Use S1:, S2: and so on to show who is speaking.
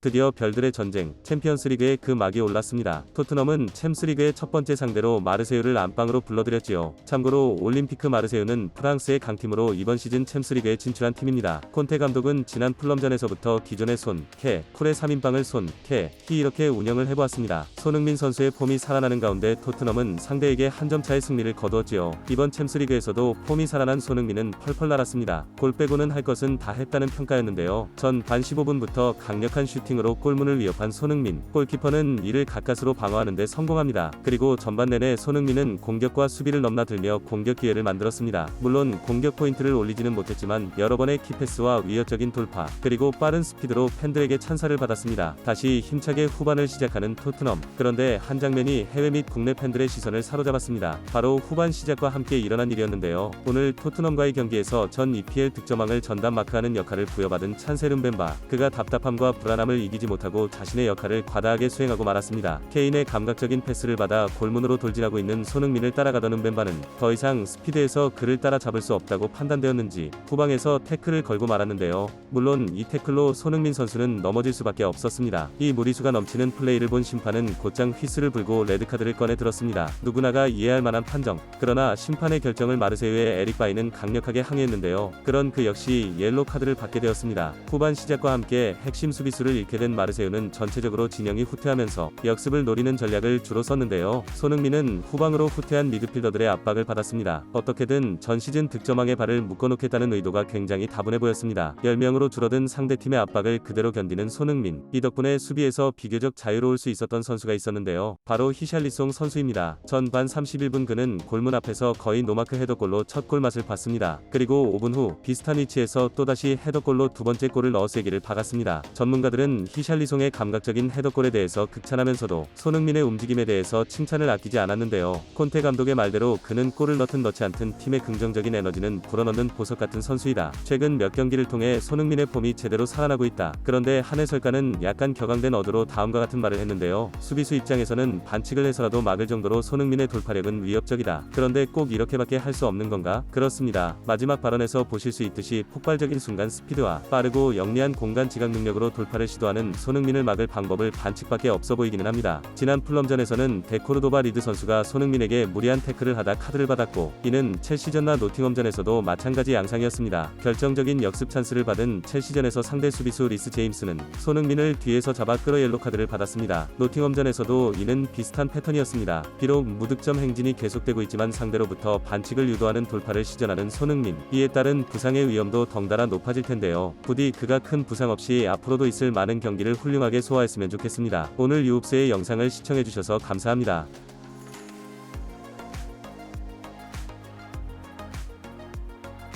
S1: 드디어 별들의 전쟁, 챔피언스리그에 그 막이 올랐습니다. 토트넘은 챔스리그의 첫 번째 상대로 마르세유를 안방으로 불러들였지요. 참고로 올림피크 마르세유는 프랑스의 강팀으로 이번 시즌 챔스리그에 진출한 팀입니다. 콘테 감독은 지난 풀럼전에서부터 기존의 손, 캐, 쿨의 3인방을 손, 캐, 히 이렇게 운영을 해보았습니다. 손흥민 선수의 폼이 살아나는 가운데 토트넘은 상대에게 한 점 차의 승리를 거두었지요. 이번 챔스리그에서도 폼이 살아난 손흥민은 펄펄 날았습니다. 골 빼고는 할 것은 다 했다는 평가였는데요. 전반 15분부터 강력한 슈팅으로 골문을 위협한 손흥민, 골키퍼는 이를 가까스로 방어하는 데 성공합니다. 그리고 전반 내내 손흥민은 공격과 수비를 넘나들며 공격 기회를 만들었습니다. 물론 공격 포인트를 올리지는 못했지만 여러 번의 키패스와 위협적인 돌파, 그리고 빠른 스피드로 팬들에게 찬사를 받았습니다. 다시 힘차게 후반을 시작하는 토트넘. 그런데 한 장면이 해외 및 국내 팬들의 시선을 사로잡았습니다. 바로 후반 시작과 함께 일어난 일이었는데요. 오늘 토트넘과의 경기에서 전 EPL 득점왕을 전담 마크하는 역할을 부여받은 찬세르 벤바. 그가 답답함과 불안함을 이기지 못하고 자신의 역할을 과다하게 수행하고 말았습니다. 케인의 감각적인 패스를 받아 골문으로 돌진하고 있는 손흥민을 따라가더는 벤바는 더 이상 스피드에서 그를 따라잡을 수 없다고 판단되었는지 후방에서 태클을 걸고 말았는데요. 물론 이 태클로 손흥민 선수는 넘어질 수밖에 없었습니다. 이 무리수가 넘치는 플레이를 본 심판은 곧장 휘슬을 불고 레드카드를 꺼내 들었습니다. 누구나가 이해할 만한 판정. 그러나 심판의 결정을 마르세유의 에릭 바이는 강력하게 항의했는데요. 그런 그 역시 옐로 카드를 받게 되었습니다. 후반 시작과 함께 핵심 수비수를 잃게 된 마르세유는 전체적으로 진영이 후퇴하면서 역습을 노리는 전략을 주로 썼는데요. 손흥민은 후방으로 후퇴한 미드필더들의 압박을 받았습니다. 어떻게든 전 시즌 득점왕의 발을 묶어놓겠다는 의도가 굉장히 다분해 보였습니다. 10명으로 줄어든 상대팀의 압박을 그대로 견디는 손흥민. 이 덕분에 수비에서 비교적 자유로울 수 있었던 선수가 있었는데요. 바로 히샬리송 선수입니다. 전반 31분 그는 골문 앞에서 거의 노마크 헤더골로 첫 골맛을 봤습니다. 그리고 5분 후 비슷한 위치에서 또다시 헤더골로 두 번째 골을 넣어 쐐기를 박았습니다. 전문가들은 히샬리송의 감각적인 헤더골에 대해서 극찬하면서도 손흥민의 움직임에 대해서 칭찬을 아끼지 않았는데요. 콘테 감독의 말대로 그는 골을 넣든 넣지 않든 팀의 긍정적인 에너지는 불어넣는 보석 같은 선수이다. 최근 몇 경기를 통해 손흥민의 폼이 제대로 살아나고 있다. 그런데 한 해설가는 약간 격앙된 어조로 다음과 같은 말을 했는데요. 수비수 입장에서는 반칙을 해서라도 막을 정도로 손흥민의 돌파력은 위협적이다. 그런데 꼭 이렇게밖에 할 수 없는 건가? 그렇습니다. 마지막 발언에서 보실 수 있듯이 폭발적인 순간 스피드와 빠르고 영리한 공간 지각 능력으로 돌파를 시도하는 손흥민을 막을 방법을 반칙밖에 없어 보이기는 합니다. 지난 풀럼전에서는 데코르도바 리드 선수가 손흥민에게 무리한 태클을 하다 카드를 받았고, 이는 첼시전과 노팅엄전에서도 마찬가지 양상이었습니다. 결정적인 역습 찬스를 받은 첼시전에서 상대 수비수 리스 제임스는 손흥민을 뒤에서 잡아 끌어 옐로카드를 받았습니다. 노팅엄전에서도 이는 비슷한 패턴이었습니다. 비록 무득점 행진이 계속되고 있지만 상대로부터 반칙을 유도하는 돌파를 시전하는 손흥민. 이에 따른 부상의 위험도 덩달아 높아질 텐데요. 부디 그가 큰 부상 없이 앞으로도 있을 많은 경기를 훌륭하게 소화했으면 좋겠습니다. 오늘 유흡스의 영상을 시청해주셔서 감사합니다.